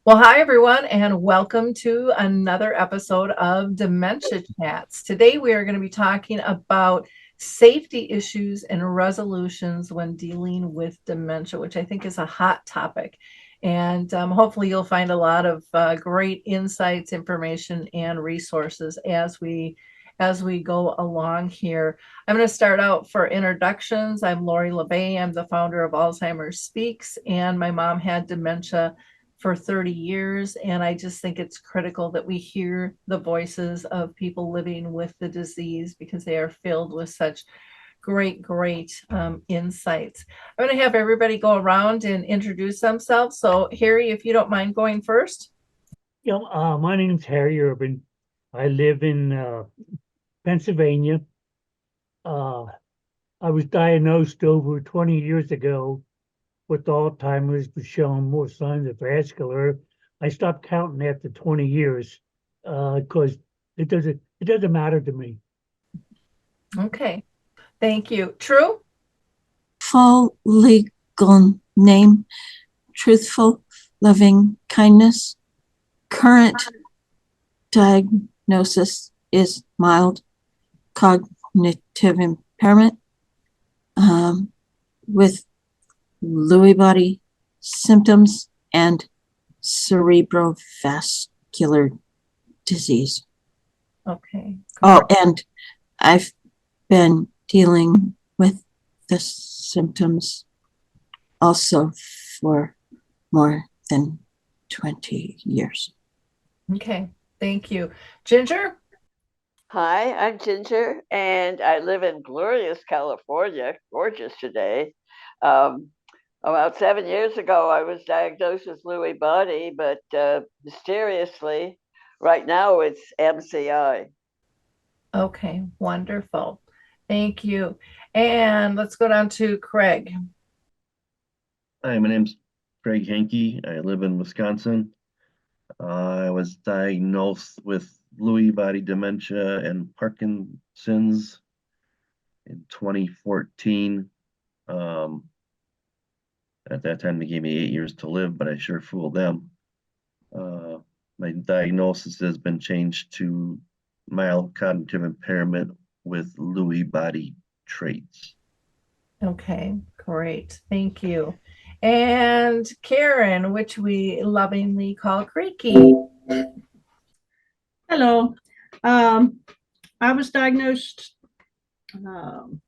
Well, hi everyone, and welcome to another episode of Dementia Chats. Today we are going to be talking about safety issues and resolutions when dealing with dementia, which I think is a hot topic. And hopefully you'll find a lot of great insights, information, and resources as we go along here. I'm going to start out for introductions. I'm Lori LeBay. I'm the founder of Alzheimer's Speaks, and my mom had dementia for 30 years. And I just think it's critical that we hear the voices of people living with the disease because they are filled with such great insights. I'm going to have everybody go around and introduce themselves. So, Harry, if you don't mind going first. My name's Harry Urban. I live in Pennsylvania. Uh, I was diagnosed over 20 years ago with Alzheimer's, but showing more signs of vascular. I stopped counting after 20 years because it doesn't matter to me. Okay, thank you. True? Full legal name, Truthful Loving Kindness. Current diagnosis is mild cognitive impairment with Lewy body symptoms and cerebrovascular disease. Okay. Oh, and I've been dealing with the symptoms also for more than 20 years. Okay, thank you. Ginger? Hi, I'm Ginger, and I live in glorious California. Gorgeous today. Um, about 7 years ago, I was diagnosed with Lewy body, but mysteriously, right now it's MCI. Okay, wonderful. Thank you. And let's go down to Craig. Hi, my name's Craig Hanke. I live in Wisconsin. I was diagnosed with Lewy body dementia and Parkinson's in 2014. Um, at that time, they gave me 8 years to live, but I sure fooled them. Uh, my diagnosis has been changed to mild cognitive impairment with Lewy body traits. Okay, great. Thank you. And Karen, which we lovingly call Creaky. Hello. Um, I was diagnosed um,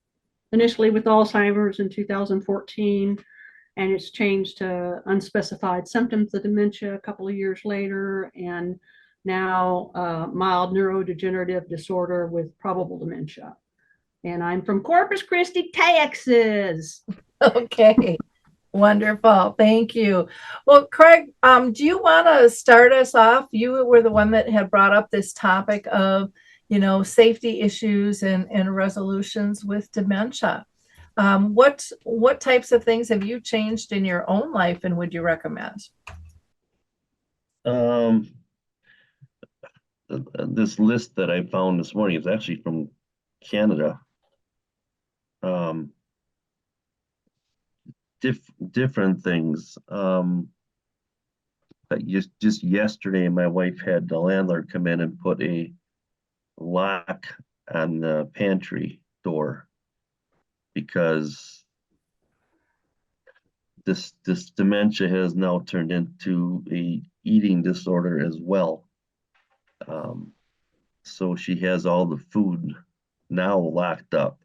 initially with Alzheimer's in 2014, and it's changed to unspecified symptoms of dementia a couple of years later, and now mild neurodegenerative disorder with probable dementia. And I'm from Corpus Christi, Texas. Okay, wonderful. Thank you. Well, Craig, do you want to start us off? You were the one that had brought up this topic of, safety issues and resolutions with dementia. What types of things have you changed in your own life and would you recommend? Um, this list that I found this morning is actually from Canada. Um, different things. But just yesterday, my wife had the landlord come in and put a lock on the pantry door because this dementia has now turned into a eating disorder as well. So she has all the food now locked up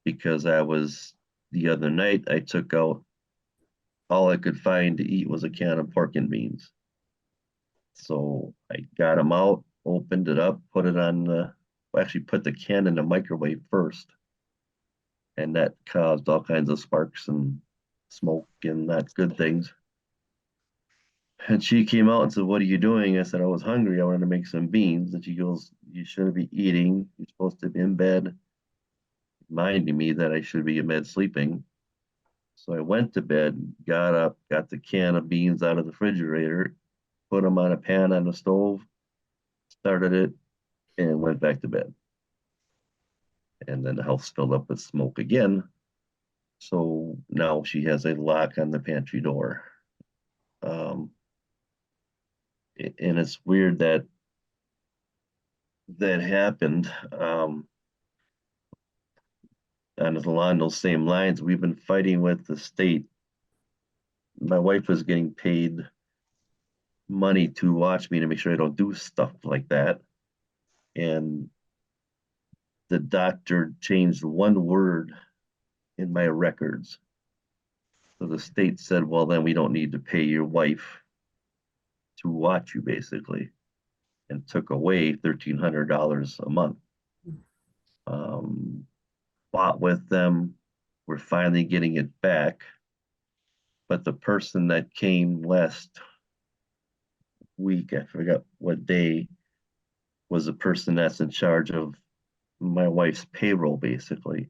because the other night I took out all I could find to eat was a can of pork and beans. So I got them out, opened it up, put it on actually put the can in the microwave first. And that caused all kinds of sparks and smoke and not good things. And she came out and said, "What are you doing?" I said, "I was hungry. I wanted to make some beans." And she goes, "You shouldn't be eating. You're supposed to be in bed," reminding me that I should be in bed sleeping. So I went to bed, got up, got the can of beans out of the refrigerator, put them on a pan on the stove, started it, and went back to bed. And then the house filled up with smoke again. So now she has a lock on the pantry door. Um, And it's weird that that happened. And along those same lines, we've been fighting with the state. My wife was getting paid money to watch me to make sure I don't do stuff like that. And the doctor changed one word in my records. So the state said, well, then we don't need to pay your wife to watch you, basically, and took away $1,300 a month. Fought with them. We're finally getting it back. But the person that came last week, I forgot what day, was the person that's in charge of my wife's payroll, basically.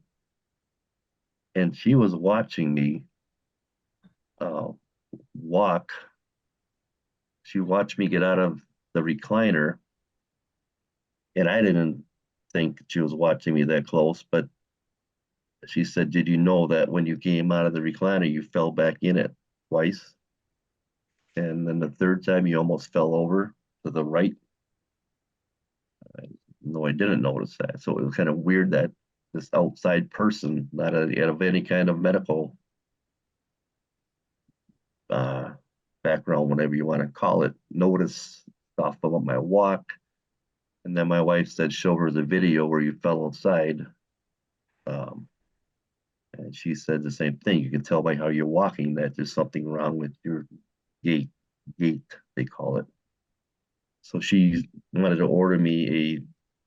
And she was watching me walk. She watched me get out of the recliner, and I didn't think she was watching me that close, but she said, did you know that when you came out of the recliner, you fell back in it twice? And then the third time you almost fell over to the right. No, I didn't notice that. So it was kind of weird that this outside person, not of any kind of medical background, whatever you want to call it, noticed stuff about my walk. And then my wife said, show her the video where you fell outside. And she said the same thing. You can tell by how you're walking that there's something wrong with your gait, they call it. So she wanted to order me a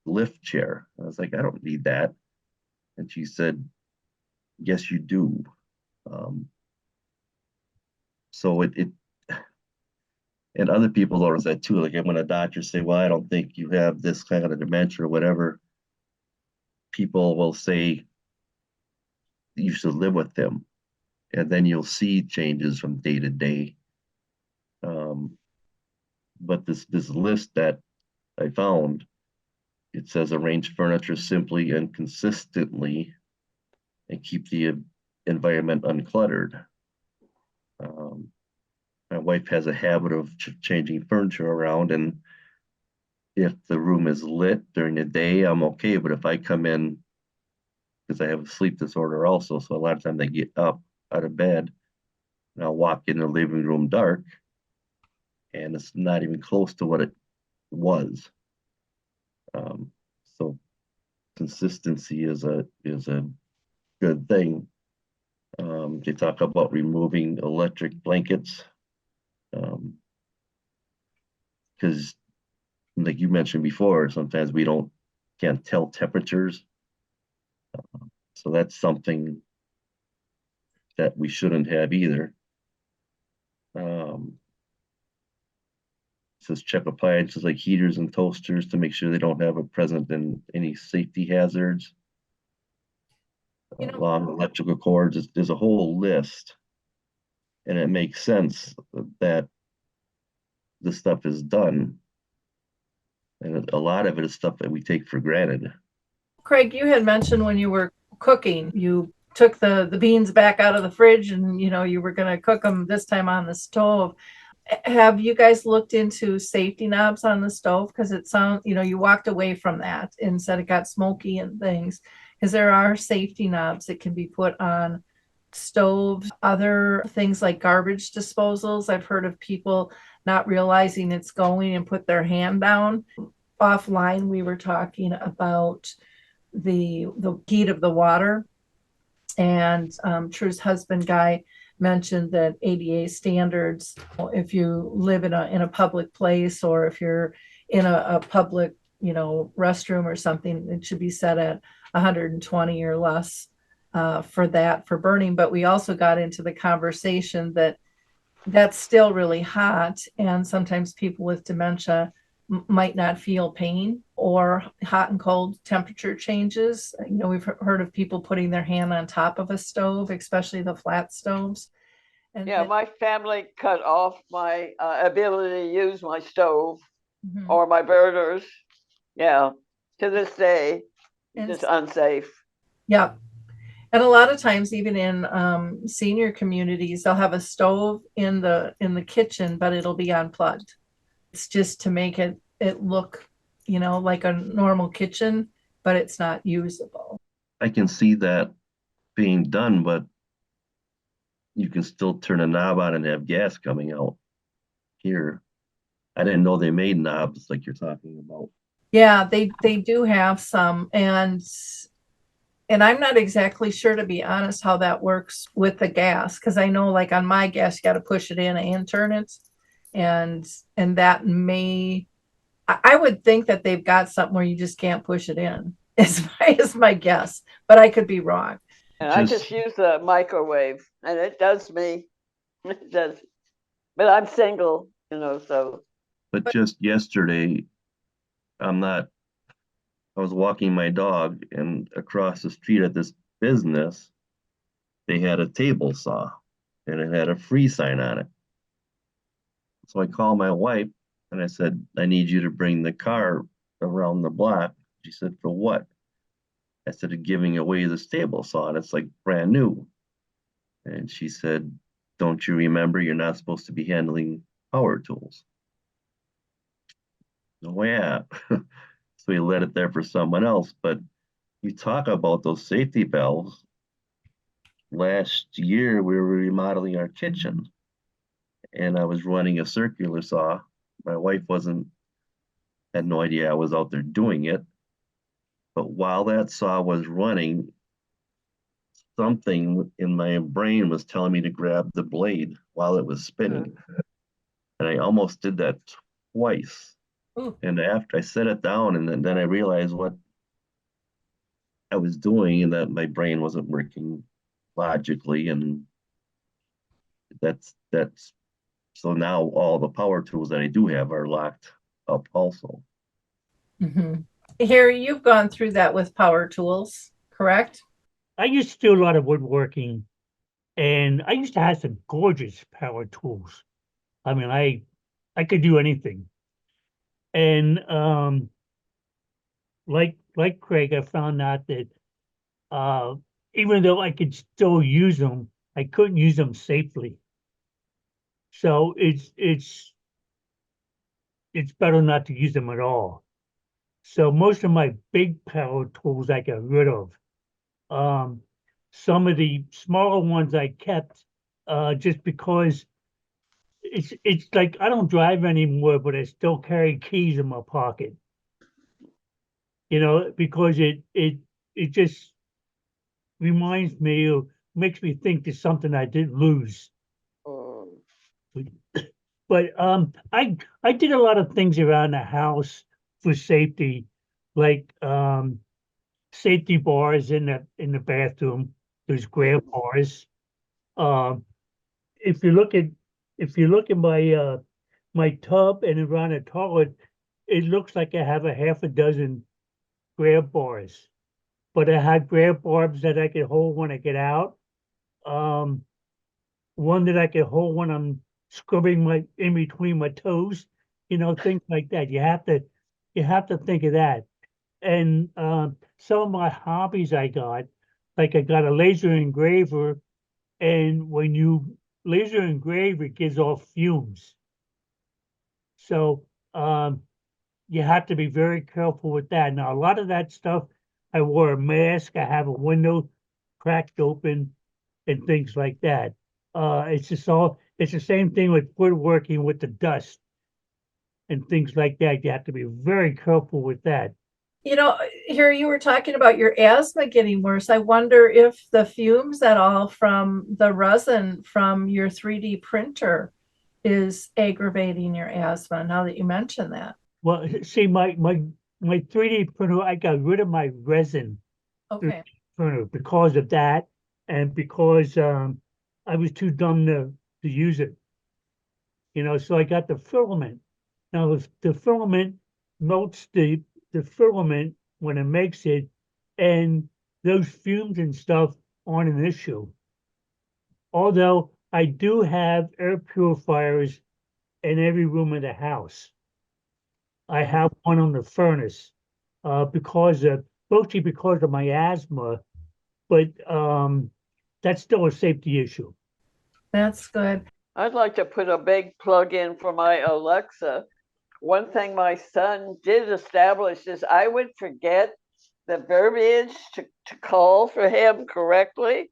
lift chair. I was like, I don't need that. And she said, yes, you do. So it and other people notice that too. Like when a doctor say, well, I don't think you have this kind of dementia or whatever, people will say you should live with them. And then you'll see changes from day to day. But this list that I found, it says arrange furniture simply and consistently and keep the environment uncluttered. My wife has a habit of changing furniture around, and if the room is lit during the day, I'm okay. But if I come in, because I have a sleep disorder also, so a lot of times I get up out of bed and I'll walk in the living room dark, and it's not even close to what it was. So consistency is a good thing. They talk about removing electric blankets, because like you mentioned before, sometimes we can't tell temperatures. So that's something that we shouldn't have either. It says check appliances like heaters and toasters to make sure they don't have a present in any safety hazards. Long electrical cords, there's a whole list. And it makes sense that this stuff is done. And a lot of it is stuff that we take for granted. Craig, you had mentioned when you were cooking, you took the beans back out of the fridge and, you were going to cook them this time on the stove. Have you guys looked into safety knobs on the stove? Because it sounds, you walked away from that and said it got smoky and things. Because there are safety knobs that can be put on stoves, other things like garbage disposals. I've heard of people not realizing it's going and put their hand down. Offline, we were talking about the heat of the water. And True's husband, Guy, mentioned that ADA standards, if you live in a public place or if you're in a public, restroom or something, it should be set at 120 or less for burning. But we also got into the conversation that that's still really hot, and sometimes people with dementia might not feel pain or hot and cold temperature changes. We've heard of people putting their hand on top of a stove, especially the flat stoves. And yeah, my family cut off my ability to use my stove Mhm. or my burners. Yeah, to this day, And it's unsafe. Yeah. And a lot of times, even in senior communities, they'll have a stove in the kitchen, but it'll be unplugged it's just to make it look, like a normal kitchen, but it's not usable. I can see that being done, but you can still turn a knob on and have gas coming out here. I didn't know they made knobs like you're talking about. Yeah, they do have some, and I'm not exactly sure, to be honest, how that works with the gas, because I know, like, on my gas, you got to push it in and turn it, and that may, I would think that they've got something where you just can't push it in. Is my guess, but I could be wrong. And I Just just use the microwave, and it does me. It does. But I'm single, so. but just yesterday, I'm not I was walking my dog, and across the street at this business, they had a table saw and it had a free sign on it. So I called my wife and I said, I need you to bring the car around the block. She said, for what? I said, giving away this table saw, and it's like brand new. And she said, don't you remember you're not supposed to be handling power tools? Oh, yeah. So we let it there for someone else. But you talk about those safety valves. Last year, we were remodeling our kitchen, and I was running a circular saw. My wife had no idea I was out there doing it. But while that saw was running, something in my brain was telling me to grab the blade while it was spinning. And I almost did that twice. Ooh. And after I set it down, and then I realized what I was doing, and that my brain wasn't working logically. And that's so now all the power tools that I do have are locked up also. Mm-hmm. Harry, you've gone through that with power tools, correct? I used to do a lot of woodworking, and I used to have some gorgeous power tools. I mean, I could do anything. And like Craig, I found out that even though I could still use them, I couldn't use them safely. So it's better not to use them at all. So most of my big power tools I got rid of. Some of the smaller ones I kept just because it's like I don't drive anymore, but I still carry keys in my pocket. Because it just reminds me or makes me think there's something I did lose. But I did a lot of things around the house for safety, like safety bars in the bathroom. There's grab bars. Um, if you look at my tub and around the toilet, it looks like I have a half a dozen grab bars. But I had grab bars that I could hold when I get out. Um, one that I could hold when I'm scrubbing my in between my toes, things like that. You have to think of that. And some of my hobbies I got, like I got a laser engraver, and when you laser engrave, it gives off fumes. So you have to be very careful with that. Now, a lot of that stuff, I wore a mask, I have a window cracked open, and things like that. It's the same thing with woodworking with the dust and things like that. You have to be very careful with that. Here you were talking about your asthma getting worse. I wonder if the fumes at all from the resin from your 3D printer is aggravating your asthma, now that you mention that. Well, see, my 3D printer, I got rid of my resin Okay. printer because of that, and because I was too dumb to use it. So I got the filament. Now the filament melts the filament when it makes it, and those fumes and stuff aren't an issue. Although I do have air purifiers in every room of the house. I have one on the furnace mostly because of my asthma, but that's still a safety issue. That's good. I'd like to put a big plug in for my Alexa. one thing my son did establish is I would forget the verbiage to call for him correctly.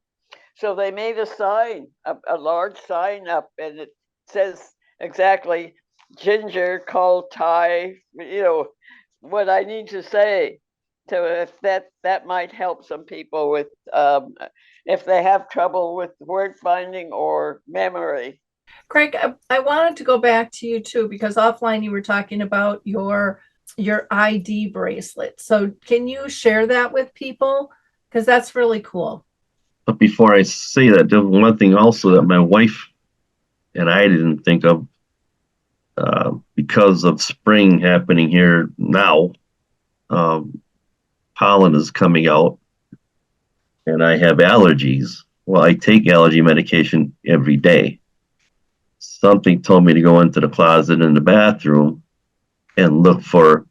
So they made a sign, a large sign up, and it says exactly Ginger called Ty, what I need to say. So if that might help some people with if they have trouble with word finding or memory. Craig, I wanted to go back to you too, because offline you were talking about your ID bracelet. So can you share that with people? Because that's really cool. But before I say that, there's one thing also that my wife and I didn't think of, because of spring happening here now. Pollen is coming out, and I have allergies. Well, I take allergy medication every day. Something told me to go into the closet in the bathroom and look for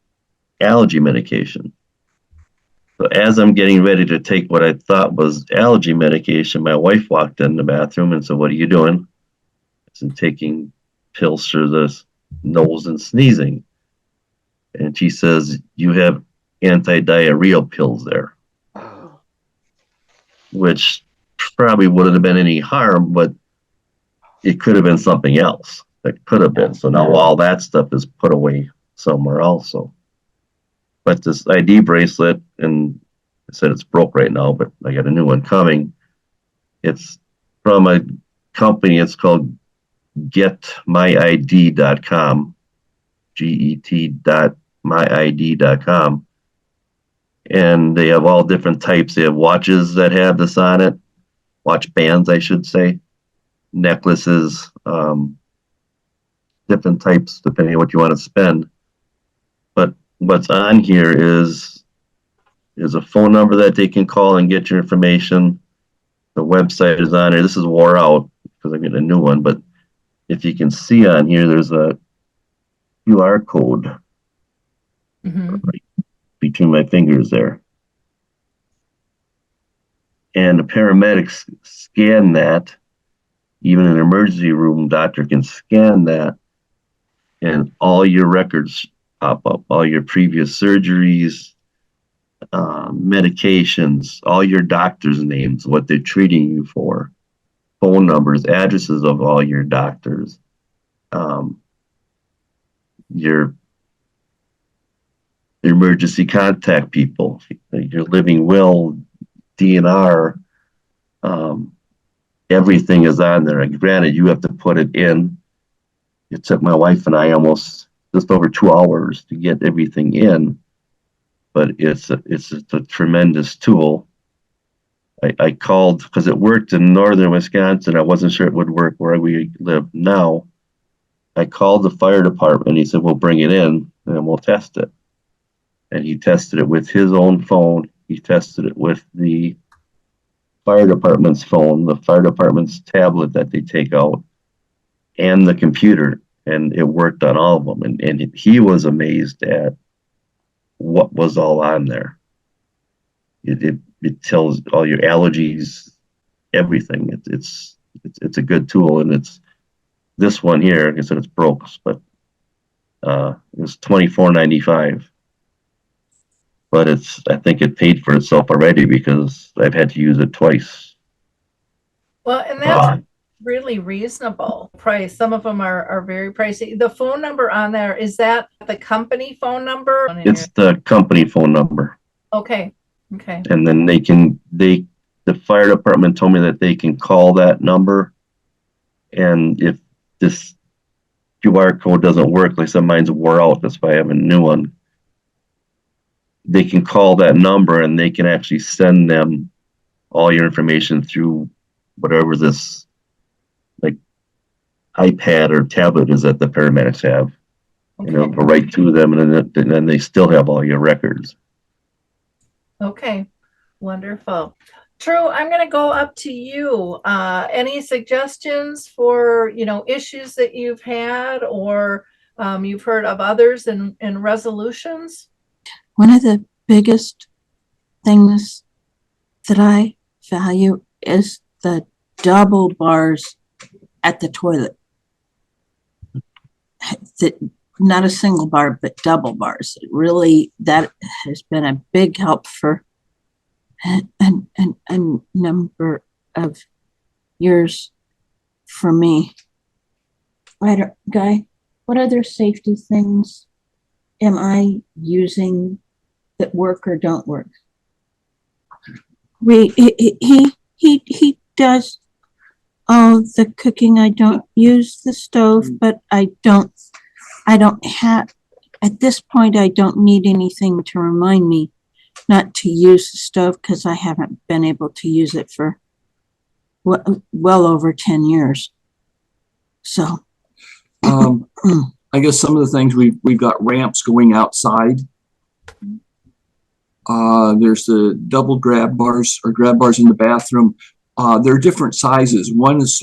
allergy medication. So as I'm getting ready to take what I thought was allergy medication, my wife walked in the bathroom and said, "What are you doing?" I said, "Taking pills for the nose and sneezing." And she says, "You have anti-diarrheal pills there," which probably wouldn't have been any harm, but it could have been something else that could have been. So now all that stuff is put away somewhere also. But this ID bracelet, and I said it's broke right now, but I got a new one coming. It's from a company. It's called getmyid.com, get.myid.com. And they have all different types. They have watches that have this on it, watch bands, I should say, necklaces, different types depending on what you want to spend. But what's on here is a phone number that they can call and get your information. The website is on here. This is wore out because I'm getting a new one, but if you can see on here, there's a QR code right between my fingers there. And the paramedics scan that. Even in an emergency room, doctor can scan that, and all your records pop up, all your previous surgeries, medications, all your doctors' names, what they're treating you for, phone numbers, addresses of all your doctors, your emergency contact people, your living will, DNR, everything is on there. And granted, you have to put it in. It took my wife and I almost just over 2 hours to get everything in, but it's a tremendous tool. I called because it worked in northern Wisconsin. I wasn't sure it would work where we live now. I called the fire department. He said, "We'll bring it in and we'll test it." And he tested it with his own phone. He tested it with the fire department's phone, the fire department's tablet that they take out, and the computer, and it worked on all of them. And he was amazed at what was all on there. It tells all your allergies, everything. It's a good tool, and it's this one here. Like I said, it's broke, but it was $24.95. But I think it paid for itself already because I've had to use it twice. Well, and that's really reasonable price. Some of them are very pricey. The phone number on there, is that the company phone number? It's the company phone number. Okay. And then the fire department told me that they can call that number. And if this QR code doesn't work, like I said, mine's wore out, that's why I have a new one. They can call that number and they can actually send them all your information through whatever this like iPad or tablet is that the paramedics have. Okay. And it'll go right to them, and then they still have all your records. Okay, wonderful. True, I'm going to go up to you. Any suggestions for, issues that you've had or you've heard of others and resolutions? One of the biggest things that I value is the double bars at the toilet. not a single bar, but double bars. It really, that has been a big help for a number of years for me. Guy, what other safety things am I using that work or don't work? He does all the cooking. I don't use the stove, but I don't have, at this point, I don't need anything to remind me not to use the stove because I haven't been able to use it for well over 10 years. So, I guess some of the things we've got ramps going outside. There's the double grab bars or grab bars in the bathroom. They're different sizes. One is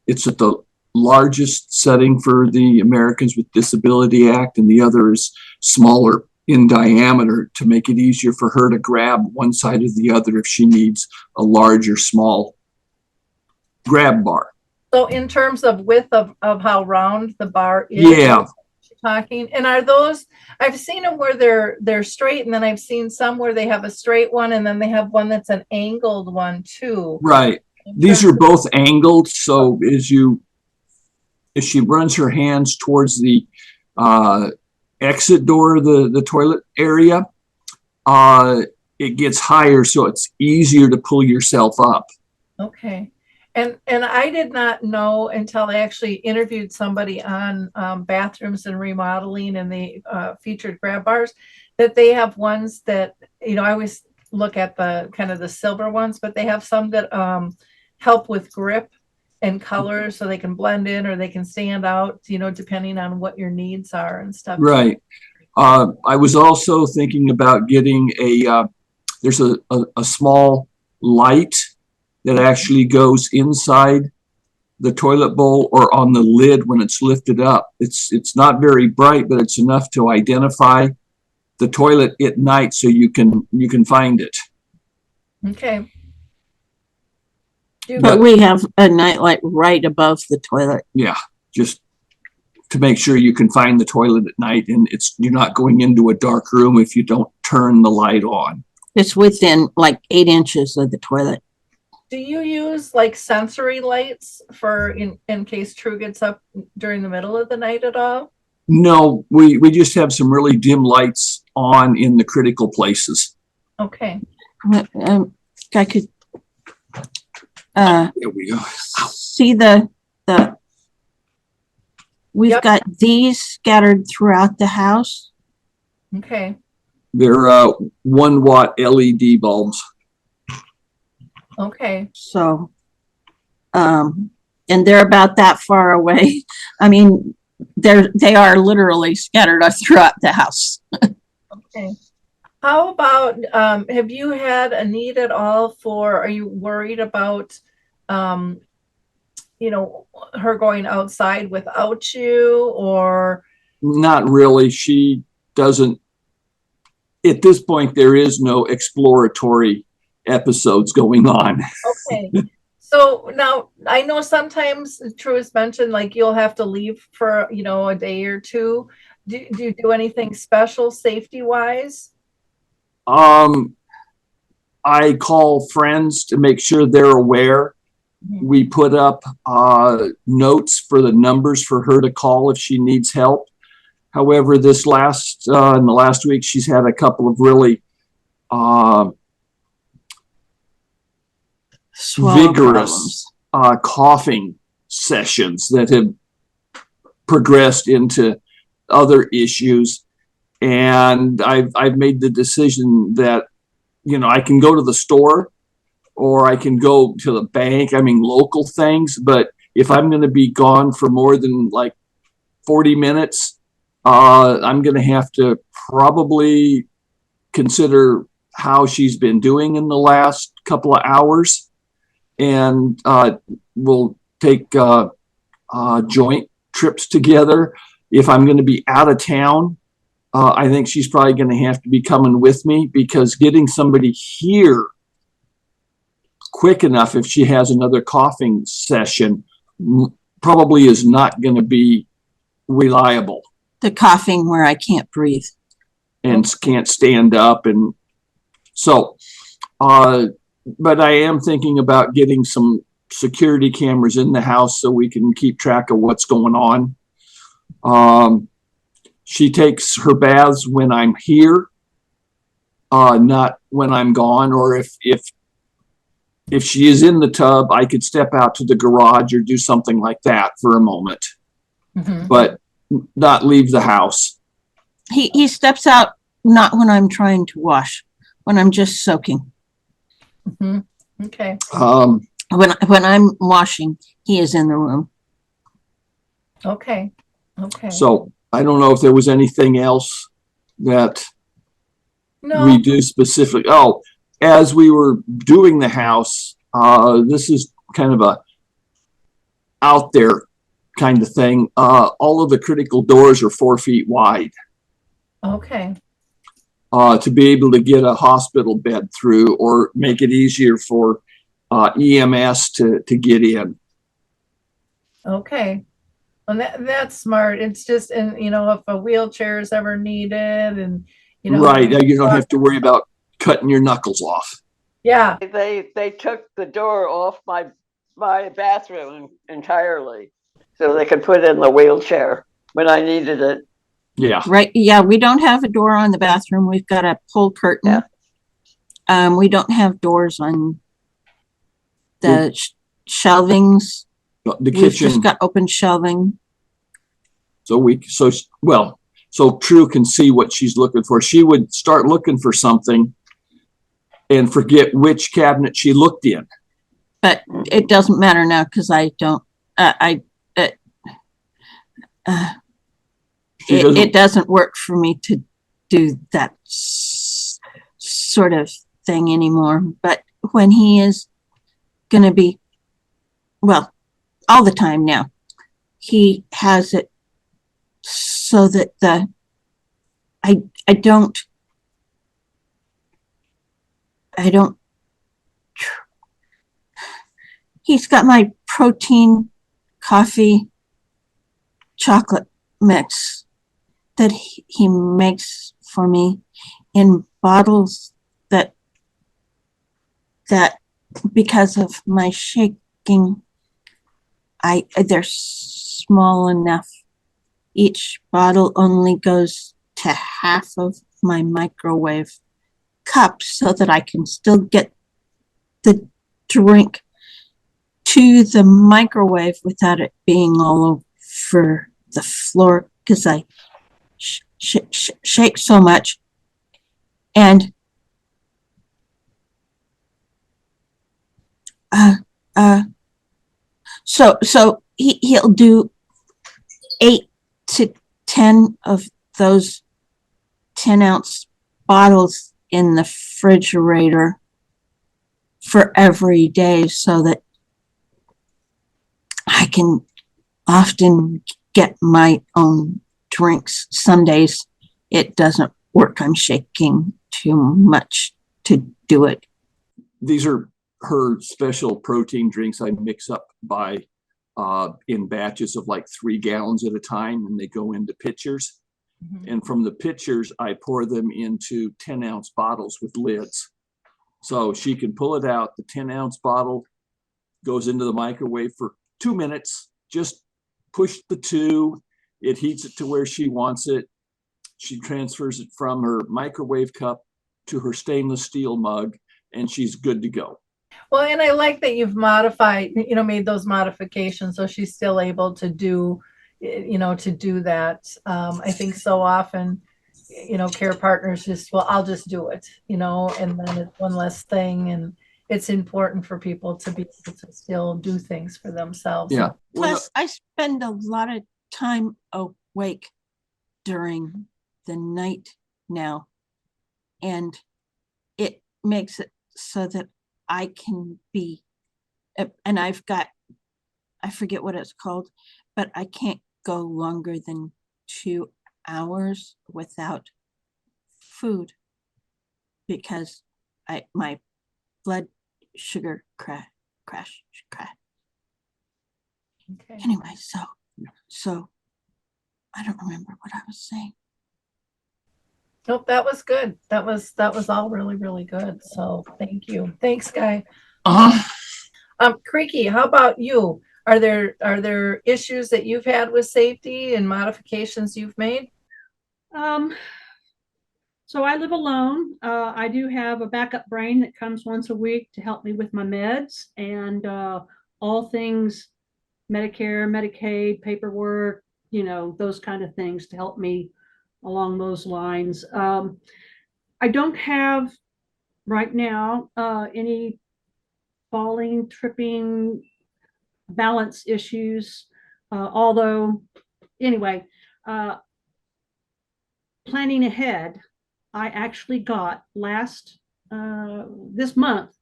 it's at the largest setting for the Americans with Disability Act, and the other is smaller in diameter to make it easier for her to grab one side or the other if she needs a large or small grab bar. So in terms of width of how round the bar is, Yeah. talking, and are those, I've seen them where they're straight, and then I've seen some where they have a straight one, and then they have one that's an angled one too. Right. These are both angled, so as she runs her hands towards the exit door of the toilet area, it gets higher, so it's easier to pull yourself up. Okay. And I did not know until I actually interviewed somebody on bathrooms and remodeling, and they featured grab bars, that they have ones that, I always look at the kind of the silver ones, but they have some that help with grip and color, so they can blend in or they can stand out, depending on what your needs are and stuff. Right. I was also thinking about getting there's a small light that actually goes inside the toilet bowl or on the lid when it's lifted up. It's not very bright, but it's enough to identify the toilet at night so you can find it. Okay. But we have a nightlight right above the toilet. Yeah, just to make sure you can find the toilet at night, and you're not going into a dark room if you don't turn the light on. It's within like 8 inches of the toilet. Do you use like sensory lights for in case True gets up during the middle of the night at all? No, we just have some really dim lights on in the critical places. Okay. I could There we go. see we've Yep. got these scattered throughout the house. Okay. They're 1 watt LED bulbs. Okay. So, and they're about that far away. I mean, they are literally scattered throughout the house. Okay. How about, have you had a need at all are you worried about, her going outside without you, or? Not really. She doesn't. At this point, there is no exploratory episodes going on. Okay. So now I know sometimes True has mentioned like you'll have to leave for, a day or two. Do you do anything special safety wise? I call friends to make sure they're aware. Mm-hmm. We put up notes for the numbers for her to call if she needs help. However, in the last week, she's had a couple of really vigorous coughing sessions that have progressed into other issues. And I've made the decision that, I can go to the store or I can go to the bank. I mean, local things. But if I'm going to be gone for more than like 40 minutes, I'm going to have to probably consider how she's been doing in the last couple of hours. And we'll take joint trips together. If I'm going to be out of town, I think she's probably going to have to be coming with me, because getting somebody here quick enough if she has another coughing session probably is not going to be reliable. the coughing where I can't breathe. and can't stand up. And so, but I am thinking about getting some security cameras in the house so we can keep track of what's going on. She takes her baths when I'm here, not when I'm gone, or if she is in the tub, I could step out to the garage or do something like that for a moment, but not leave the house. He steps out not when I'm trying to wash, when I'm just soaking. Okay. When I'm washing, he is in the room. Okay. Okay. So I don't know if there was anything else that No. we do specifically. Oh, as we were doing the house, this is kind of a out there kind of thing. All of the critical doors are 4 feet wide. Okay. To be able to get a hospital bed through or make it easier for EMS to get in. Okay. Well, that's smart. It's just, and if a wheelchair is ever needed, and Right, you don't have to worry about cutting your knuckles off. Yeah. They took the door off my bathroom entirely, so they could put in the wheelchair when I needed it. Yeah. Right. Yeah, we don't have a door on the bathroom. We've got a pull curtain. Yeah. We don't have doors on the shelvings. The We've kitchen. just got open shelving. So True can see what she's looking for. She would start looking for something and forget which cabinet she looked in. But it doesn't matter now because I don't. It doesn't work for me to do that sort of thing anymore. But when he is going to be, well, all the time now, he has it so that I don't he's got my protein coffee chocolate mix that he makes for me in bottles that because of my shaking, they're small enough. Each bottle only goes to half of my microwave cup so that I can still get the drink to the microwave without it being all over the floor because I shake so much. And so he'll do 8 to 10 of those 10-ounce bottles in the refrigerator for every day so that I can often get my own drinks. Some days it doesn't work. I'm shaking too much to do it. These are her special protein drinks I mix up in batches of like 3 gallons at a time, and they go into pitchers. And from the pitchers, I pour them into 10-ounce bottles with lids. So she can pull it out. The 10-ounce bottle goes into the microwave for 2 minutes. Just push the 2. It heats it to where she wants it. She transfers it from her microwave cup to her stainless steel mug, and she's good to go. Well, and I like that you've made those modifications so she's still able to do that. I think so often, care partners just, well, I'll just do it, and then it's one less thing. And it's important for people to be able to still do things for themselves. Yeah. Plus, I spend a lot of time awake during the night now, and it makes it so that I can be, and I forget what it's called, but I can't go longer than 2 hours without food because my blood sugar crash. Okay. Anyway, so I don't remember what I was saying. Nope, that was good. That was all really, really good. So thank you. Thanks, Guy. Creaky, how about you? Are there issues that you've had with safety and modifications you've made? So I live alone. I do have a backup brain that comes once a week to help me with my meds and all things Medicare, Medicaid, paperwork, those kind of things to help me along those lines. I don't have right now any falling, tripping, balance issues. Although, anyway, planning ahead, I actually got this month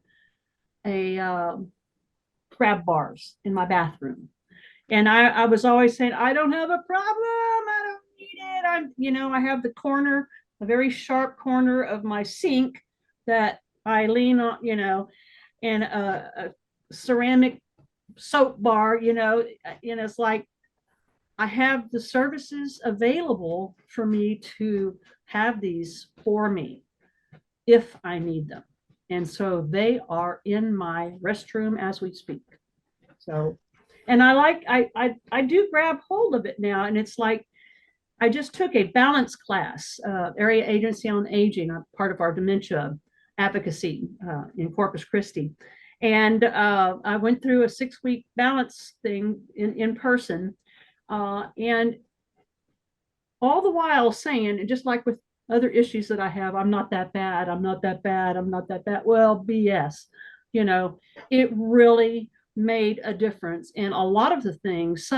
a crab bars in my bathroom. And I was always saying, I don't have a problem. I don't need it. I have a very sharp corner of my sink that I lean on, and a ceramic soap bar, and it's like I have the services available for me to have these for me if I need them. And so they are in my restroom as we speak. So, and I do grab hold of it now. And it's like, I just took a balance class, Area Agency on Aging, part of our dementia advocacy in Corpus Christi. And I went through a 6-week balance thing in person. And all the while saying, and just like with other issues that I have, I'm not that bad, I'm not that bad, I'm not that bad. Well, BS, it really made a difference. And a lot of the things,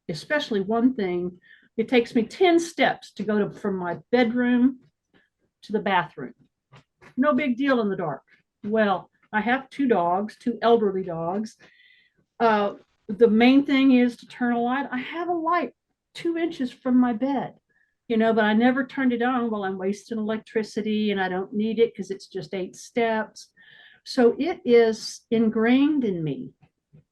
especially one thing, it takes me 10 steps to go from my bedroom to the bathroom. No big deal in the dark. Well, I have 2 dogs, 2 elderly dogs. The main thing is to turn a light. I have a light 2 inches from my bed, but I never turned it on. Well, I'm wasting electricity and I don't need it because it's just 8 steps. So it is ingrained in me.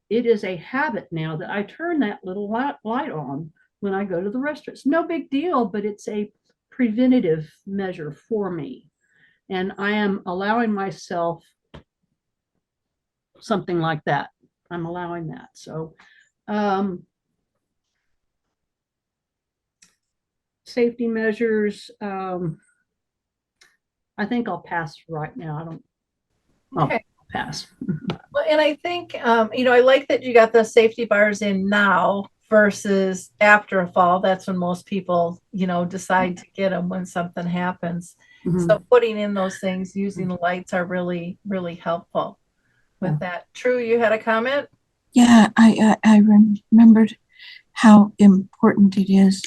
It is a habit now that I turn that little light on when I go to the restroom. It's no big deal, but it's a preventative measure for me. And I am allowing myself something like that. I'm allowing that. So, safety measures, I think I'll pass right now. Okay. I'll pass. Well, and I think, I like that you got the safety bars in now versus after a fall. That's when most people, decide to get them when something happens. Mhm. So putting in those things, using the lights are really, really helpful with that. True, you had a comment? Yeah, I remembered how important it is.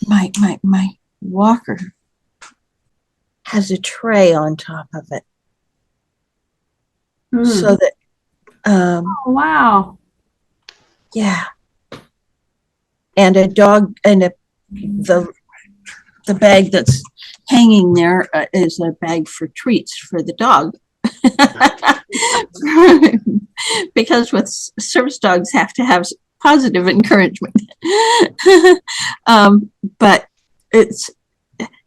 My walker has a tray on top of it, so that Oh, wow. yeah, and a dog, and the bag that's hanging there is a bag for treats for the dog. Because with service dogs have to have positive encouragement. But it's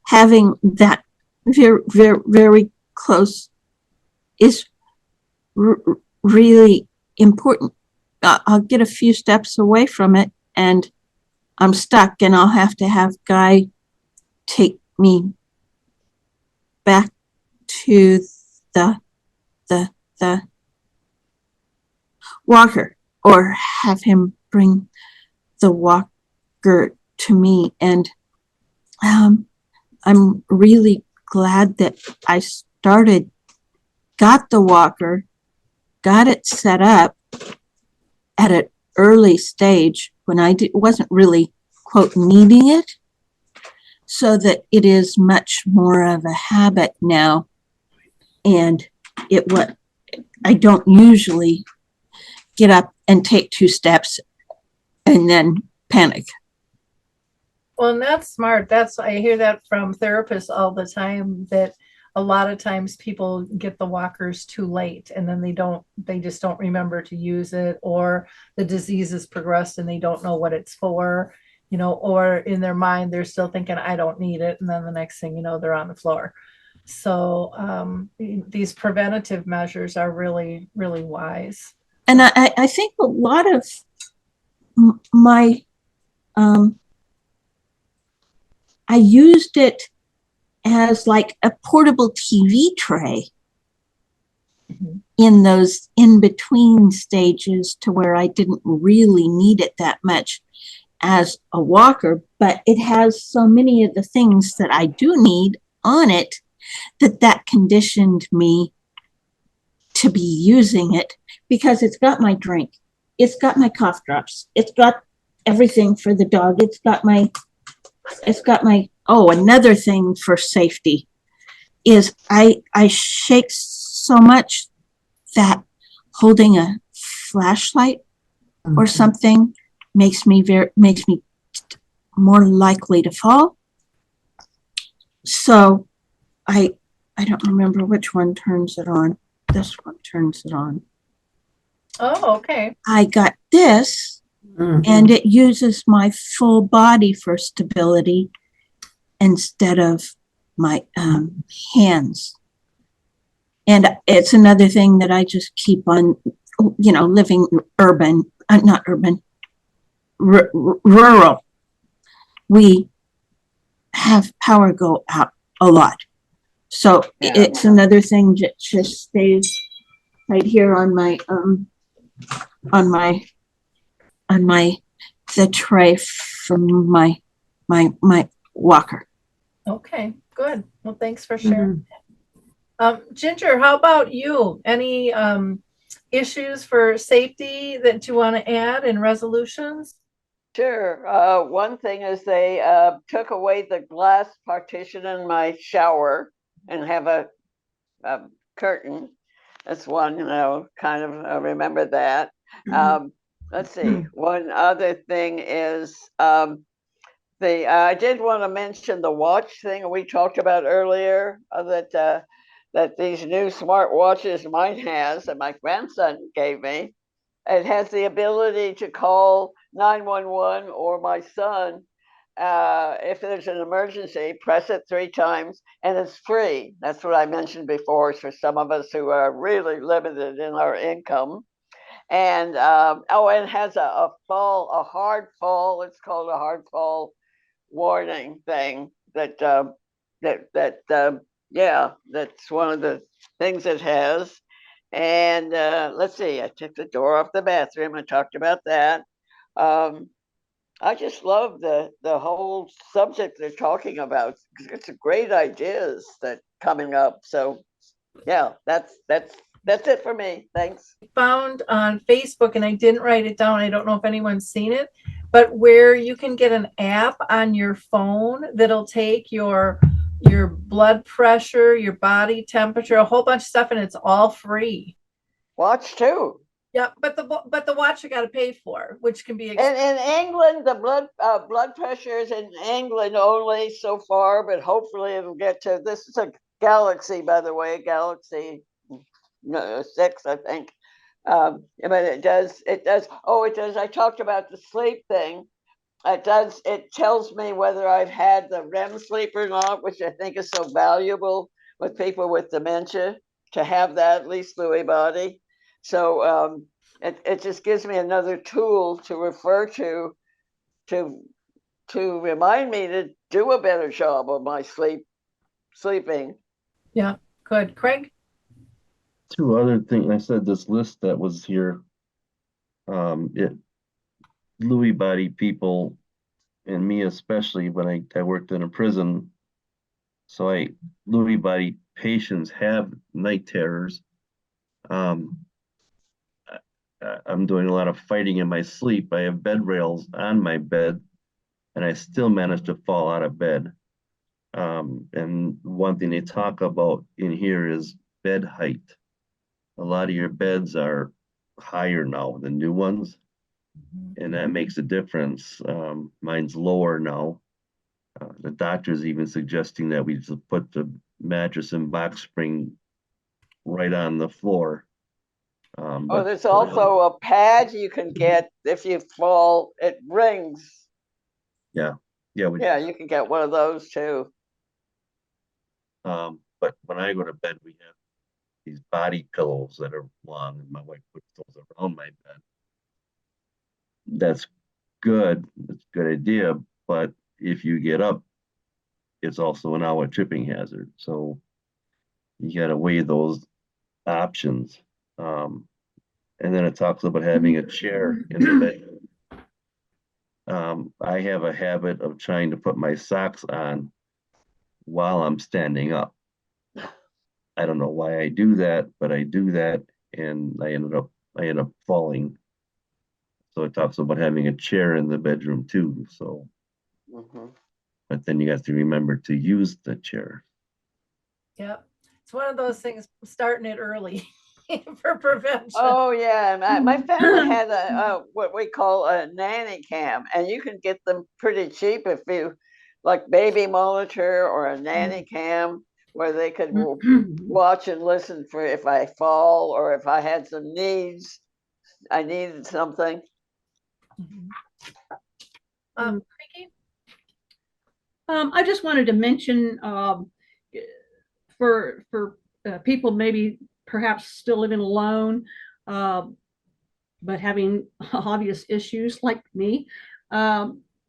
having that very, very, very close is really important. I'll get a few steps away from it and I'm stuck, and I'll have to have Guy take me back to the walker, or have him bring the walker to me. And I'm really glad that I got the walker, got it set up at an early stage when I wasn't really, quote, needing it, so that it is much more of a habit now. And I don't usually get up and take 2 steps and then panic. Well, and that's smart. I hear that from therapists all the time, that a lot of times people get the walkers too late, and then they just don't remember to use it, or the disease has progressed and they don't know what it's for, or in their mind, they're still thinking, I don't need it. And then the next thing you know, they're on the floor. So these preventative measures are really, really wise. And I think a lot of my, I used it as like a portable TV tray in those in between stages to where I didn't really need it that much as a walker, but it has so many of the things that I do need on it that conditioned me to be using it, because it's got my drink, it's got my cough drops, it's got everything for the dog, it's got my another thing for safety is I shake so much that holding a flashlight or something makes me more likely to fall. So I don't remember which one turns it on. This one turns it on. Oh, okay. I got this, and it uses my full body for stability instead of my hands. And it's another thing that I just keep on, living rural. We have power go out a lot. So it's another thing that just stays right here on my the tray from my walker. Okay, good. Well, thanks for sharing. Ginger, how about you? Any issues for safety that you want to add in resolutions? Sure. One thing is they took away the glass partition in my shower and have a curtain. That's one, kind of remember that. Let's see. One other thing is I did want to mention the watch thing we talked about earlier, that these new smart watches mine has, that my grandson gave me. It has the ability to call 911 or my son if there's an emergency. Press it 3 times, and it's free. That's what I mentioned before. For some of us who are really limited in our income. And it has a hard fall. It's called a hard fall warning thing. That's one of the things it has. And let's see, I took the door off the bathroom. I talked about that. I just love the whole subject they're talking about. It's a great ideas that coming up. So yeah, that's it for me. Thanks. Found on Facebook, and I didn't write it down. I don't know if anyone's seen it, but where you can get an app on your phone that'll take your blood pressure, your body temperature, a whole bunch of stuff, and it's all free. Watch too. Yeah, but the watch you got to pay for, which can be expensive. And in England, the blood pressure is in England only so far, but hopefully it'll get to. This is a Galaxy, by the way, Galaxy 6, I think. But it does. Oh, it does. I talked about the sleep thing. It tells me whether I've had the REM sleep or not, which I think is so valuable with people with dementia to have that, at least Lewy body. So it just gives me another tool to refer to remind me to do a better job of my sleeping. Yeah, good. Craig? 2 other things. I said this list that was here, Lewy body people, and me especially, when I worked in a prison. So Lewy body patients have night terrors. I'm doing a lot of fighting in my sleep. I have bed rails on my bed, and I still manage to fall out of bed. And one thing they talk about in here is bed height. A lot of your beds are higher now than new ones, and that makes a difference. Mine's lower now. The doctor's even suggesting that we just put the mattress and box spring right on the floor. Oh, But there's also a pad you can get if you fall, it rings. yeah, Yeah, you can get one of those too. but when I go to bed, we have these body pillows that are long, and my wife puts those around my bed. That's good. It's a good idea, but if you get up, it's also an hour tripping hazard. So you got to weigh those options. And then it talks about having a chair in the bed. I have a habit of trying to put my socks on while I'm standing up. I don't know why I do that, but I do that, and I end up falling. So it talks about having a chair in the bedroom too. So, but then you have to remember to use the chair. Yep. It's one of those things, starting it early for prevention. Oh yeah, my family had a what we call a nanny cam, and you can get them pretty cheap if you like baby monitor or a nanny cam where they could watch and listen for if I fall or if I had some needs, I needed something. Ricky? I just wanted to mention for people maybe perhaps still living alone, but having obvious issues like me,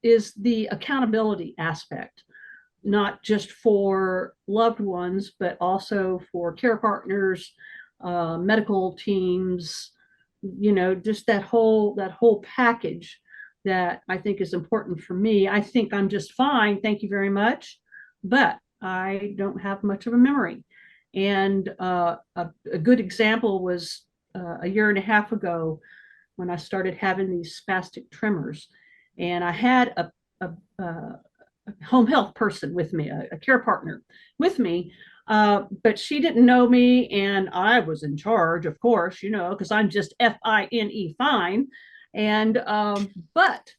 is the accountability aspect, not just for loved ones, but also for care partners, medical teams, just that whole package that I think is important for me. I think I'm just fine, thank you very much, but I don't have much of a memory. And a good example was a year and a half ago when I started having these spastic tremors, and I had a home health person with me, a care partner with me, but she didn't know me, and I was in charge, of course, because I'm just FINE fine. And but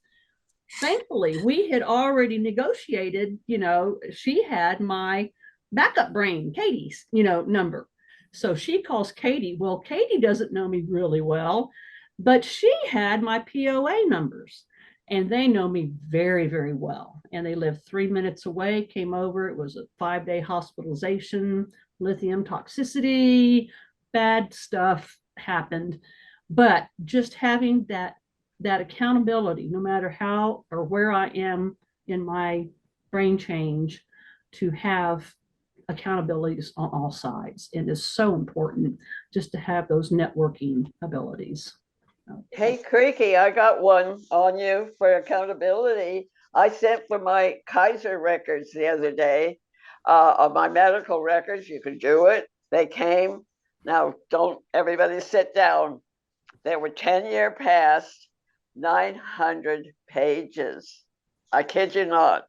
thankfully, we had already negotiated. She had my backup brain, Katie's, number. So she calls Katie. Well, Katie doesn't know me really well, but she had my POA numbers, and they know me very, very well. And they live 3 minutes away, came over. It was a 5-day hospitalization, lithium toxicity, bad stuff happened. But just having that accountability, no matter how or where I am in my brain change, to have accountabilities on all sides. It is so important just to have those networking abilities. Hey, Creaky, I got one on you for accountability. I sent for my Kaiser records the other day, on my medical records. You can do it. They came. Now, don't everybody sit down. They were 10-year past, 900 pages. I kid you not.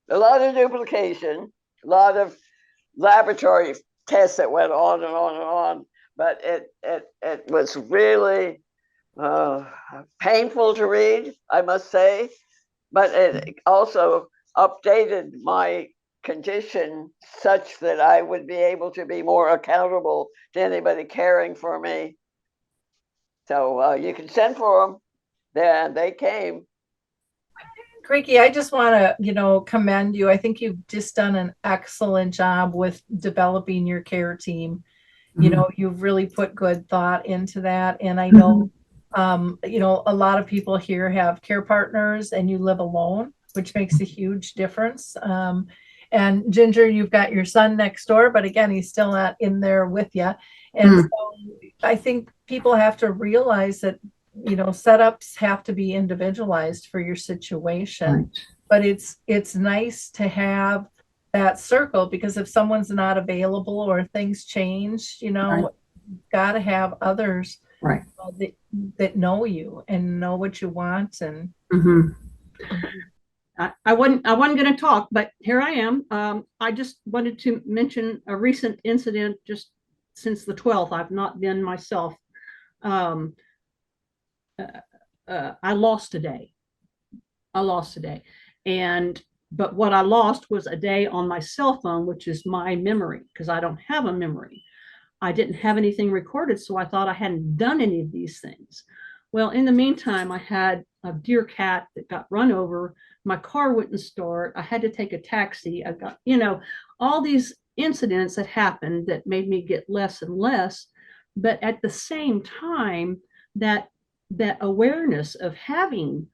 A lot of duplication, a lot of laboratory tests that went on and on and on, but it was really painful to read, I must say, but it also updated my condition such that I would be able to be more accountable to anybody caring for me. So you can send for them. Then they came. Creaky, I just want to, commend you. I think you've just done an excellent job with developing your care team. You've really put good thought into that. And I know, a lot of people here have care partners, and you live alone, which makes a huge difference. And Ginger, you've got your son next door, but again, he's still not in there with you. And so I think people have to realize that setups have to be individualized for your situation. Right. But it's nice to have that circle, because if someone's not available or things change, right. Got to have others, right, that know you and know what you want. And I wasn't going to talk, but here I am. I just wanted to mention a recent incident. Just since the 12th, I've not been myself. I lost today. And But what I lost was a day on my cell phone, which is my memory, because I don't have a memory. I didn't have anything recorded, so I thought I hadn't done any of these things. Well, in the meantime, I had a deer cat that got run over. My car wouldn't start. I had to take a taxi. I got, all these incidents that happened that made me get less and less. But at the same time, that awareness of having,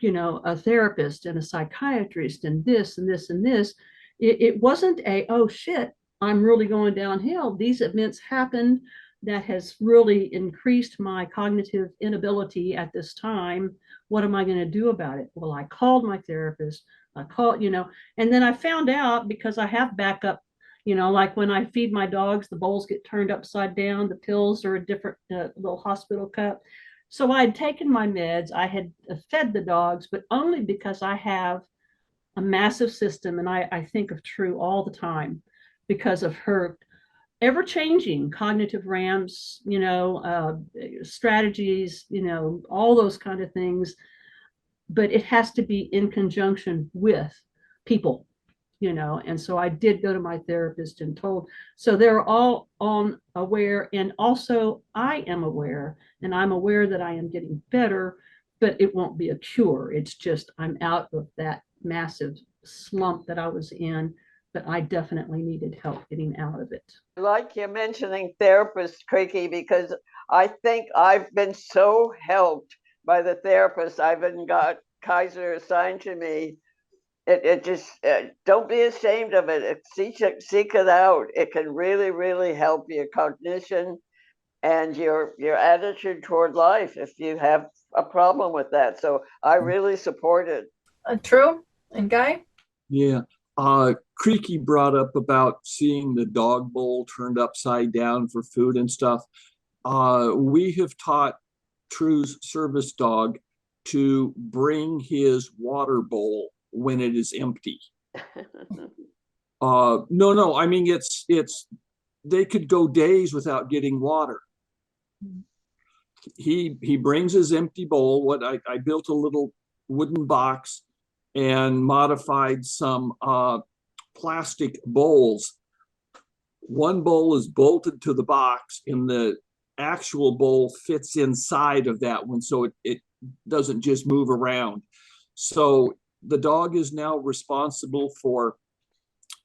a therapist and a psychiatrist and this and this and this, it wasn't oh shit, I'm really going downhill. These events happened that has really increased my cognitive inability at this time. What am I going to do about it? Well, I called my therapist. I called, and then I found out, because I have backup, like when I feed my dogs, the bowls get turned upside down. The pills are a different little hospital cup. So I had taken my meds. I had fed the dogs, but only because I have a massive system, and I think of True all the time because of her ever-changing cognitive ramps, strategies, all those kind of things. But it has to be in conjunction with people, and so I did go to my therapist and told. So they're all on aware, and also I am aware, and I'm aware that I am getting better, but it won't be a cure. It's just I'm out of that massive slump that I was in, but I definitely needed help getting out of it. I like you mentioning therapist, Creaky, because I think I've been so helped by the therapist I've even got Kaiser assigned to me. It just don't be ashamed of it. Seek it out. It can really, really help your cognition and your attitude toward life if you have a problem with that. So I really support it. True. And Guy? Yeah. Creaky brought up about seeing the dog bowl turned upside down for food and stuff. We have taught True's service dog to bring his water bowl when it is empty. No, I mean, it's they could go days without getting water. He brings his empty bowl. What I built a little wooden box and modified some plastic bowls. One bowl is bolted to the box, and the actual bowl fits inside of that one, so it doesn't just move around. So the dog is now responsible for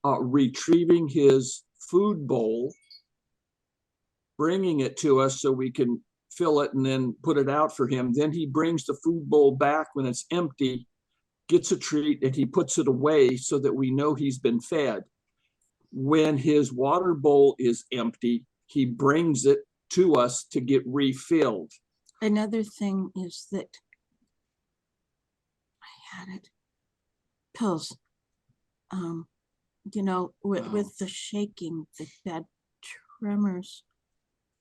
retrieving his food bowl, bringing it to us so we can fill it and then put it out for him. Then he brings the food bowl back when it's empty, gets a treat, and he puts it away so that we know he's been fed. When his water bowl is empty, he brings it to us to get refilled. Another thing is that I had it, pills. With the shaking, the bad tremors.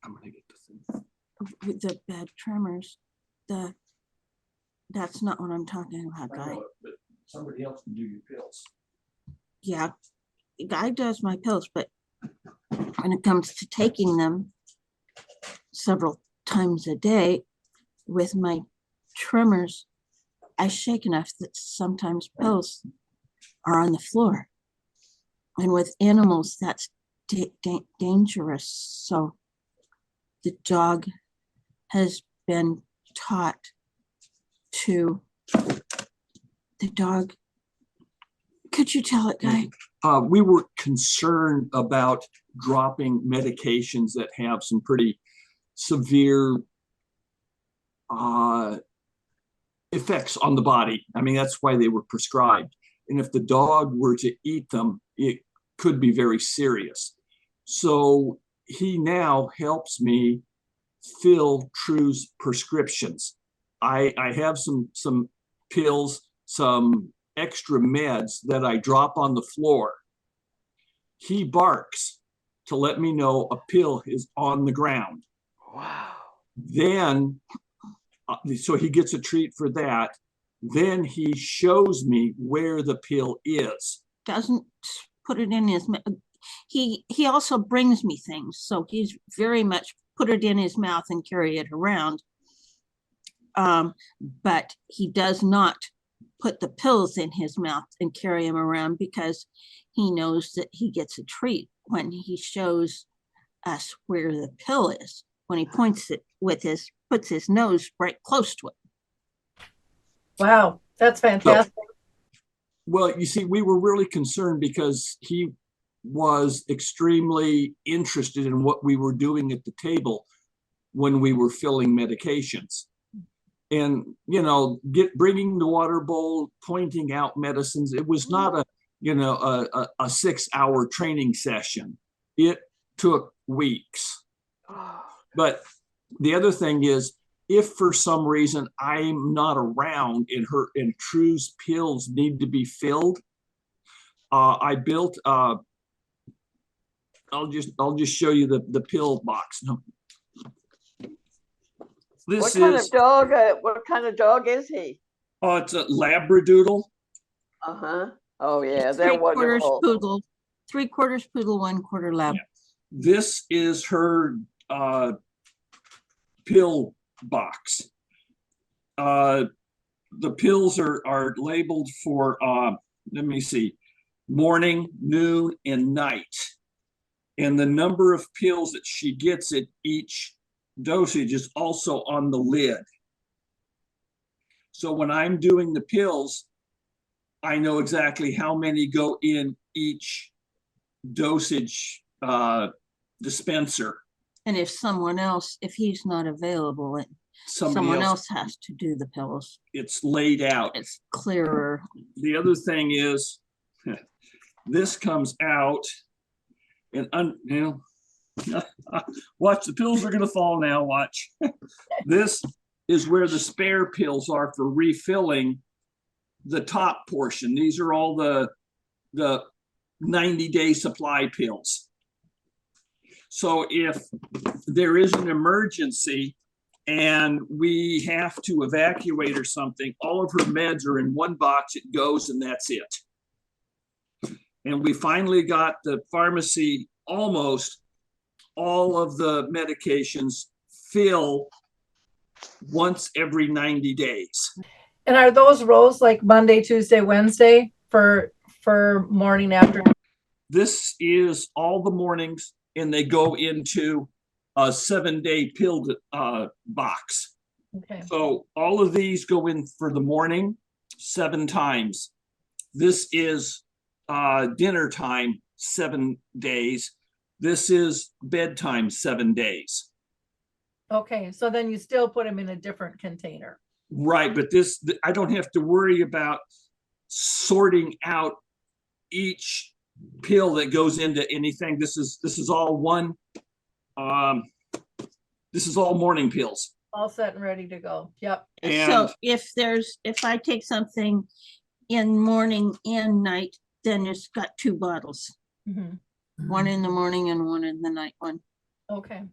I'm gonna get the thing. With the bad tremors, that's not what I'm talking about, Guy. But somebody else can do your pills. Yeah, Guy does my pills, but when it comes to taking them several times a day with my tremors, I shake enough that sometimes pills are on the floor. And with animals, that's dangerous. So the dog has been taught to, could you tell it, Guy? We were concerned about dropping medications that have some pretty severe effects on the body. I mean, that's why they were prescribed. And if the dog were to eat them, it could be very serious. So he now helps me fill True's prescriptions. I have some pills, some extra meds that I drop on the floor. He barks to let me know a pill is on the ground. Wow. Then, so he gets a treat for that. Then he shows me where the pill is. Doesn't put it in his mouth. He also brings me things, so he's very much put it in his mouth and carry it around. But he does not put the pills in his mouth and carry them around because he knows that he gets a treat when he shows us where the pill is, when he points it puts his nose right close to it. Wow, that's fantastic. Well, you see, we were really concerned because he was extremely interested in what we were doing at the table when we were filling medications. And, you know, bringing the water bowl, pointing out medicines. It was not a 6-hour training session. It took weeks. But the other thing is, if for some reason I'm not around and True's pills need to be filled, I built. I'll just show you the pill box. What kind of dog? What kind of dog is he? Oh, it's a Labradoodle. Oh yeah, they're wonderful. 3/4 poodle, 1/4 lab. Yeah. This is her pill box. The pills are labeled for let me see, morning, noon, and night. And the number of pills that she gets at each dosage is also on the lid. So when I'm doing the pills, I know exactly how many go in each dosage dispenser. And if he's not available, someone else has to do the pills. It's laid out. It's clearer. The other thing is, this comes out, and watch, the pills are going to fall now. Watch. This is where the spare pills are for refilling the top portion. These are all the 90-day supply pills. So if there is an emergency and we have to evacuate or something, all of her meds are in one box. It goes and that's it. And we finally got the pharmacy almost all of the medications fill once every 90 days. And are those rows like Monday, Tuesday, Wednesday for morning, afternoon? This is all the mornings, and they go into a 7-day pill box. Okay. So all of these go in for the morning 7 times. This is dinner time 7 days. This is bedtime 7 days. Okay, so then you still put them in a different container. Right, but this, I don't have to worry about sorting out each pill that goes into anything. This is all one. This is all morning pills. All set and ready to go. Yep. And so if I take something in morning and night, then it's got 2 bottles. Mm-hmm. One in the morning and one in the night one. Okay.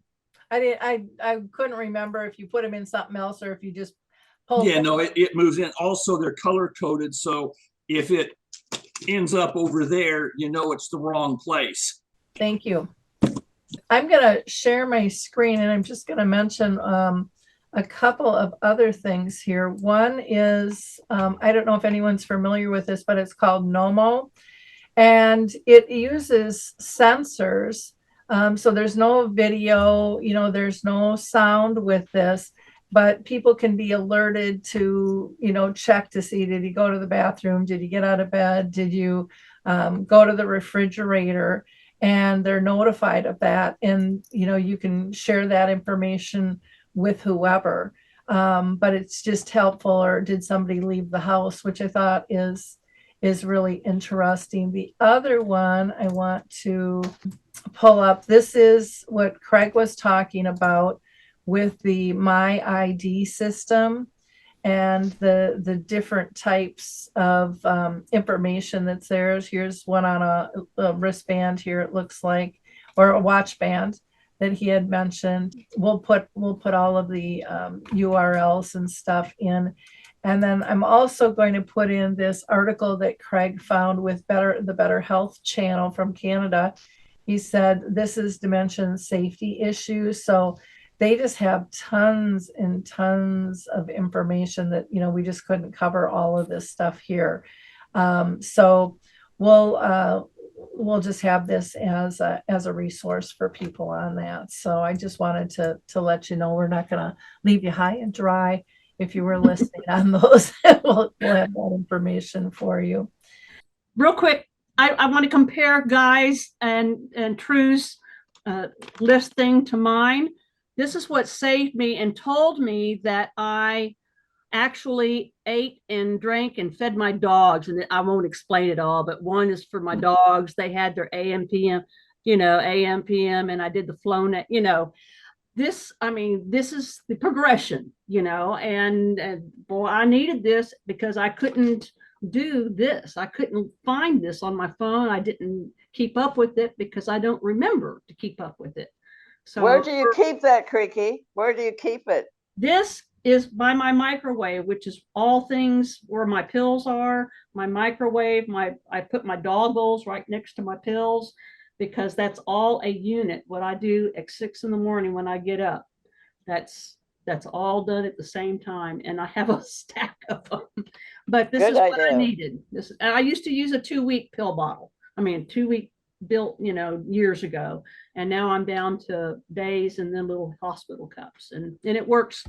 I couldn't remember if you put them in something else or if you just pulled Yeah, them. no, it moves in. Also, they're color coded, so if it ends up over there, you know it's the wrong place. Thank you. I'm going to share my screen and I'm just going to mention a couple of other things here. One is, I don't know if anyone's familiar with this, but it's called Nomo. And it uses sensors. So there's no video, there's no sound with this, but people can be alerted to, check to see, did he go to the bathroom? Did he get out of bed? Did you go to the refrigerator? And they're notified of that. And, you can share that information with whoever. But it's just helpful. Or did somebody leave the house, which I thought is really interesting. The other one I want to pull up, this is what Craig was talking about with the My ID system and the different types of information that's there. Here's one on a wristband here, it looks like, or a watch band that he had mentioned. We'll put all of the URLs and stuff in. And then I'm also going to put in this article that Craig found with the Better Health channel from Canada. He said, this is dementia safety issues. So they just have tons and tons of information that, we just couldn't cover all of this stuff here. So we'll just have this as a resource for people on that. So I just wanted to let you know we're not going to leave you high and dry. If you were listening on those, we'll have that information for you. Real quick, I want to compare Guy's and True's list thing to mine. This is what saved me and told me that I actually ate and drank and fed my dogs. And I won't explain it all, but one is for my dogs. They had their AM, PM, AM, PM, and I did the flow net, this is the progression, and boy, I needed this because I couldn't do this. I couldn't find this on my phone. I didn't keep up with it because I don't remember to keep up with it. So where do you keep that, Creaky? Where do you keep it? This is by my microwave, which is all things where my pills are. My microwave, I put my dog bowls right next to my pills, because that's all a unit. What I do at 6 a.m. when I get up, that's all done at the same time. And I have a stack of them, but this is what I needed. I used to use a 2-week pill bottle. 2-week built, years ago. And now I'm down to days and then little hospital cups, and it works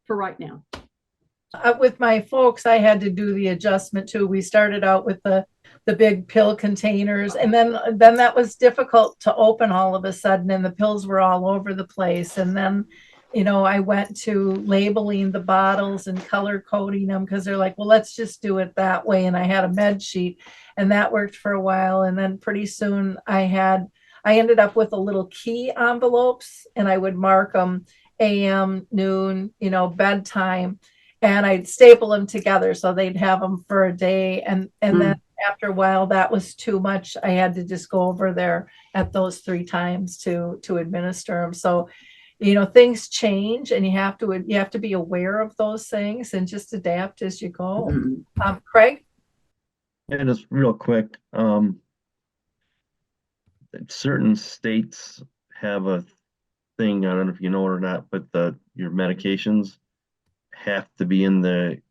for right now. With my folks, I had to do the adjustment too. We started out with the big pill containers, and then that was difficult to open all of a sudden, and the pills were all over the place. And then, I went to labeling the bottles and color coding them, because they're like, well, let's just do it that way. And I had a med sheet, and that worked for a while. And then pretty soon I ended up with a little key envelopes, and I would mark them AM, noon, bedtime. And I'd staple them together so they'd have them for a day. And then after a while, that was too much. I had to just go over there at those 3 times to administer them. So, things change, and you have to be aware of those things and just adapt as you go. Craig? And just real quick, certain states have a thing, I don't know if you know it or not, but your medications have to be in the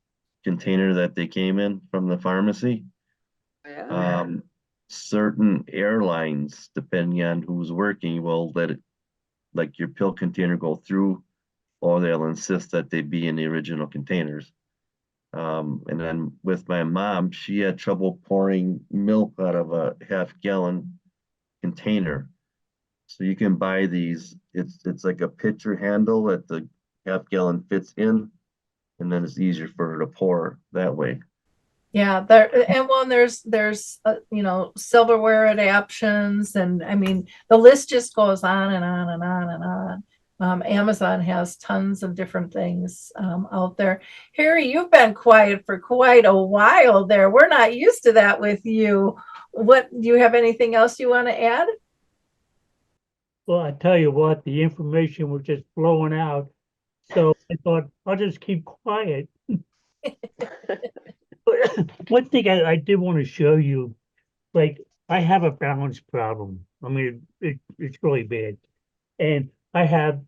container that they came in from the pharmacy. Yeah. Certain airlines, depending on who's working, will let it, like your pill container, go through, or they'll insist that they be in the original containers. And then with my mom, she had trouble pouring milk out of a half-gallon container. So you can buy these, it's like a pitcher handle that the half-gallon fits in, and then it's easier for her to pour that way. Yeah, there's silverware adaptions, and the list just goes on and on and on and on. Amazon has tons of different things out there. Harry, you've been quiet for quite a while there. We're not used to that with you. Do you have anything else you want to add? Well, I tell you what, the information was just flowing out. So I thought I'll just keep quiet. But one thing I did want to show you, like, I have a balance problem. It's really bad. And I have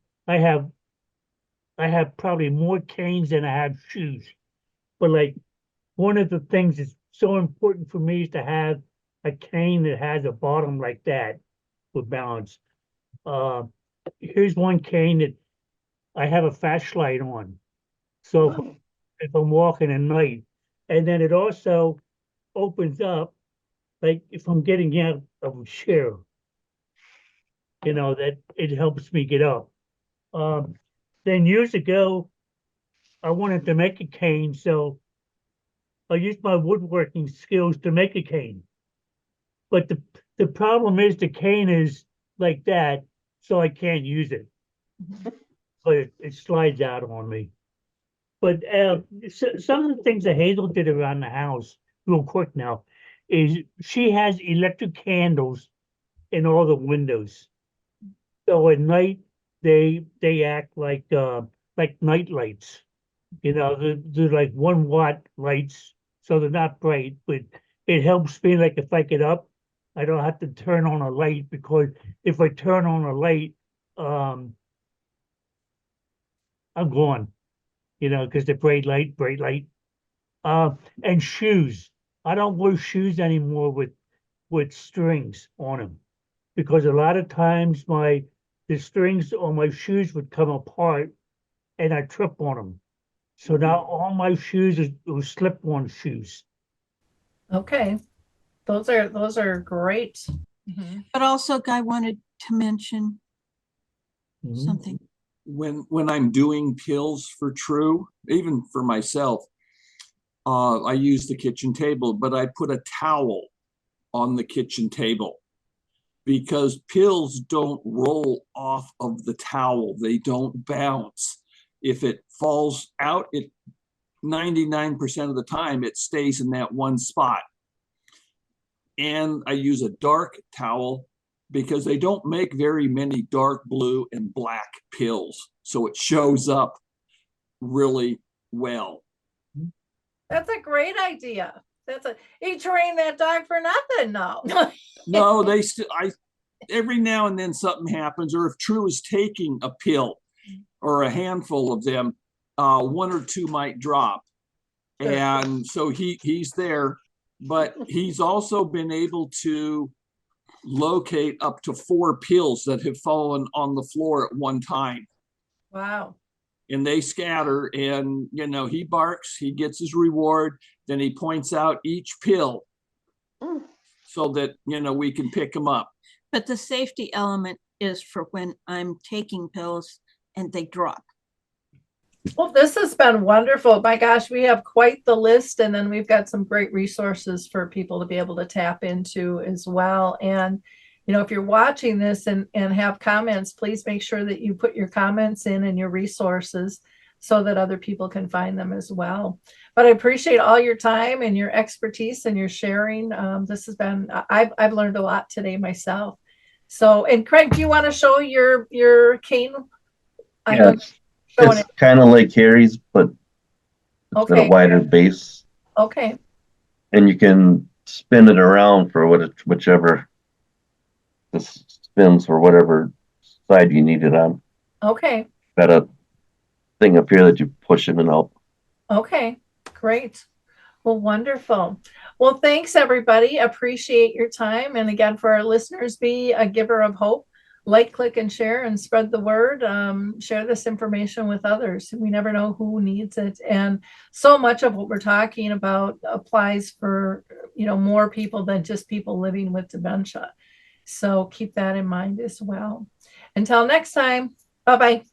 probably more canes than I have shoes. But like, one of the things that's so important for me is to have a cane that has a bottom like that with balance. Here's one cane that I have a flashlight on. So if I'm walking at night, and then it also opens up, like if I'm getting out of a chair, that it helps me get up. Then years ago, I wanted to make a cane, so I used my woodworking skills to make a cane. But the problem is the cane is like that, so I can't use it. But it slides out on me. But some of the things that Hazel did around the house, real quick now, is she has electric candles in all the windows. So at night they act like night lights. They're like 1 watt lights, so they're not bright, but it helps me. Like if I get up, I don't have to turn on a light, because if I turn on a light, I'm gone, because they're bright light, bright light. And shoes. I don't wear shoes anymore with strings on them because a lot of times the strings on my shoes would come apart and I trip on them. So now all my shoes are slip-on shoes. Okay. Those are great. Mhm. But also Guy wanted to mention Mhm. something. When I'm doing pills for True, even for myself, I use the kitchen table, but I put a towel on the kitchen table because pills don't roll off of the towel. They don't bounce. If it falls out, 99% of the time it stays in that one spot. And I use a dark towel because they don't make very many dark blue and black pills. So it shows up really well. That's a great idea. You trained that dog for nothing, no. No, every now and then something happens, or if True is taking a pill or a handful of them, one or two might drop. Sure. And so he's there, but he's also been able to locate up to 4 pills that have fallen on the floor at one time. Wow. And they scatter, and he barks, he gets his reward, then he points out each pill so that we can pick them up. But the safety element is for when I'm taking pills and they drop. Well, this has been wonderful. My gosh, we have quite the list, and then we've got some great resources for people to be able to tap into as well. And if you're watching this and have comments, please make sure that you put your comments in and your resources so that other people can find them as well. But I appreciate all your time and your expertise and your sharing. This has been, I've learned a lot today myself. So, and Craig, do you want to show your cane? Yeah, it's kind of like Harry's, but it's got a wider base. Okay. And you can spin it around for whichever this spins for whatever side you need it on. Okay. Got a thing up here that you push in and out. Okay, great. Well, wonderful. Well, thanks everybody. Appreciate your time. And again, for our listeners, be a giver of hope. Like, click, and share, and spread the word. Share this information with others. We never know who needs it. And so much of what we're talking about applies for, more people than just people living with dementia. So keep that in mind as well. Until next time, bye-bye.